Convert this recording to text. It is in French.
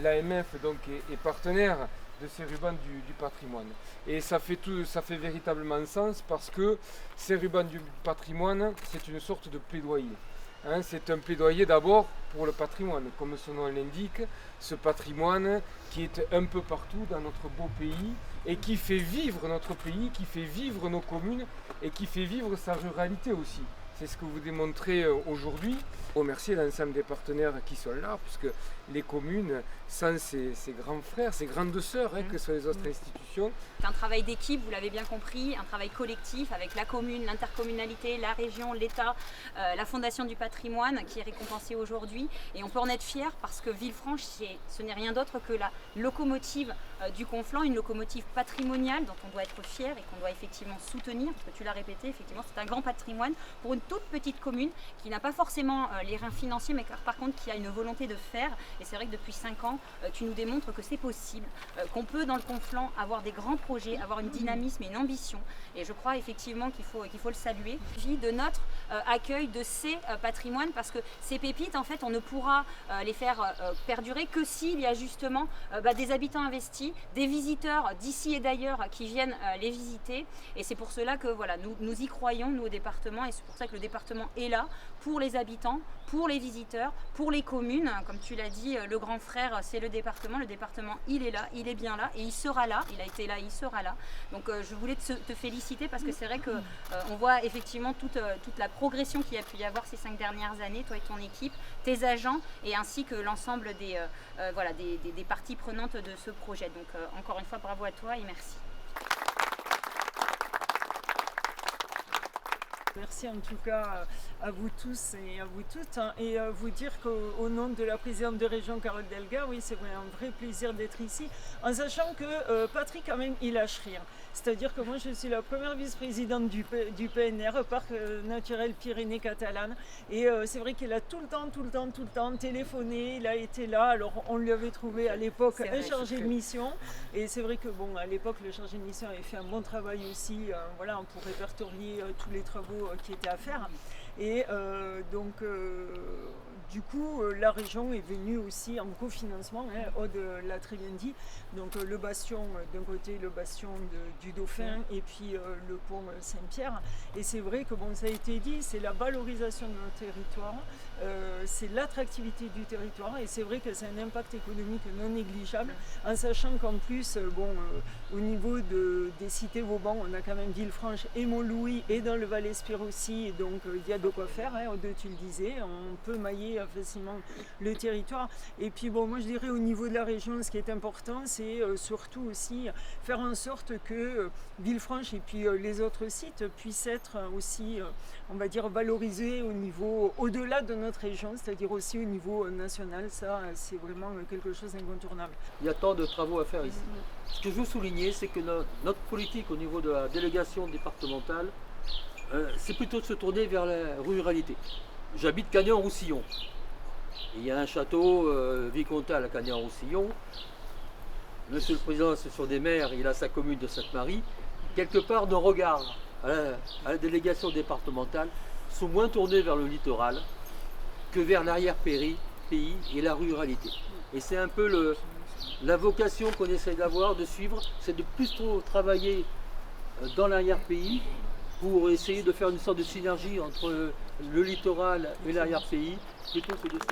l'AMF donc est partenaire de ces rubans du patrimoine. Et ça fait véritablement sens parce que ces rubans du patrimoine, c'est une sorte de plaidoyer. Hein, c'est un plaidoyer d'abord pour le patrimoine, comme son nom l'indique, ce patrimoine qui est un peu partout dans notre beau pays et qui fait vivre notre pays, qui fait vivre nos communes et qui fait vivre sa ruralité aussi. C'est ce que vous démontrez aujourd'hui. Remercier l'ensemble des partenaires qui sont là, puisque les communes, sans ces grands frères, ces grandes sœurs, que sont les autres institutions. C'est un travail d'équipe, vous l'avez bien compris, un travail collectif avec la commune, l'intercommunalité, la région, l'État, la Fondation du patrimoine qui est récompensée aujourd'hui. Et on peut en être fier parce que Villefranche, ce n'est rien d'autre que la locomotive du Conflent, une locomotive patrimoniale dont on doit être fier et qu'on doit effectivement soutenir, parce que tu l'as répété, effectivement, c'est un grand patrimoine pour une toute petite commune qui n'a pas forcément les reins financiers, mais par contre qui a une volonté de faire. Et c'est vrai que depuis 5 ans, tu nous démontres que c'est possible, qu'on peut dans le Conflent avoir des grands projets, avoir une dynamisme et une ambition. Et je crois effectivement qu'il faut le saluer. De notre accueil de ces patrimoines, parce que ces pépites, en fait, on ne pourra les faire perdurer que s'il y a justement des habitants investis, des visiteurs d'ici et d'ailleurs qui viennent les visiter. Et c'est pour cela que voilà, nous y croyons, nous au département, et c'est pour ça que le département est là pour les habitants, pour les visiteurs, pour les communes. Comme tu l'as dit, le grand frère, c'est le département. Le département, il est là, il est bien là et il sera là. Il a été là, il sera là. Donc je voulais te féliciter parce que c'est vrai qu'on voit effectivement toute la progression qu'il y a pu y avoir ces 5 dernières années, toi et ton équipe, tes agents et ainsi que l'ensemble des parties prenantes de ce projet. Donc encore une fois, bravo à toi et merci. Merci en tout cas à vous tous et à vous toutes, hein, et vous dire qu'au nom de la présidente de région Carole Delga, oui, c'est un vrai plaisir d'être ici, en sachant que Patrick quand même il lâche rien. C'est-à-dire que moi je suis la première vice-présidente du PNR, Parc naturel Pyrénées catalanes, et c'est vrai qu'il a tout le temps téléphoné, il a été là. Alors on lui avait trouvé à l'époque un chargé de mission, et c'est vrai que bon, à l'époque le chargé de mission avait fait un bon travail aussi, voilà, pour répertorier tous les travaux qui étaient à faire. Et du coup, la région est venue aussi en cofinancement, Aude l'a très bien dit. Donc le bastion, d'un côté le bastion du Dauphin et puis le pont Saint-Pierre. Et c'est vrai que bon, ça a été dit, c'est la valorisation de notre territoire, c'est l'attractivité du territoire, et c'est vrai que c'est un impact économique non négligeable, en sachant qu'en plus, au niveau des cités Vauban, on a quand même Villefranche et Montlouis, et dans le Val-Espire aussi, donc il y a de quoi faire, Aude, tu le disais, on peut mailler facilement le territoire. Et puis bon, moi je dirais au niveau de la région, ce qui est important, c'est surtout aussi faire en sorte que Villefranche et puis les autres sites puissent être aussi, on va dire, valorisés au niveau, au-delà de notre région, c'est-à-dire aussi au niveau national. Ça, c'est vraiment quelque chose d'incontournable. Il y a tant de travaux à faire ici. Ce que je veux souligner, c'est que notre politique au niveau de la délégation départementale, c'est plutôt de se tourner vers la ruralité. J'habite Cagnan-Roussillon. Il y a un château vicomtal à Cagnan-Roussillon. Monsieur le Président, ce sont des maires, il a sa commune de Sainte-Marie. Quelque part, nos regards à la délégation départementale sont moins tournés vers le littoral que vers l'arrière-pays et la ruralité. Et c'est un peu la vocation qu'on essaie d'avoir, de suivre, c'est de plus trop travailler dans l'arrière-pays pour essayer de faire une sorte de synergie entre le littoral et l'arrière-pays, plutôt que de se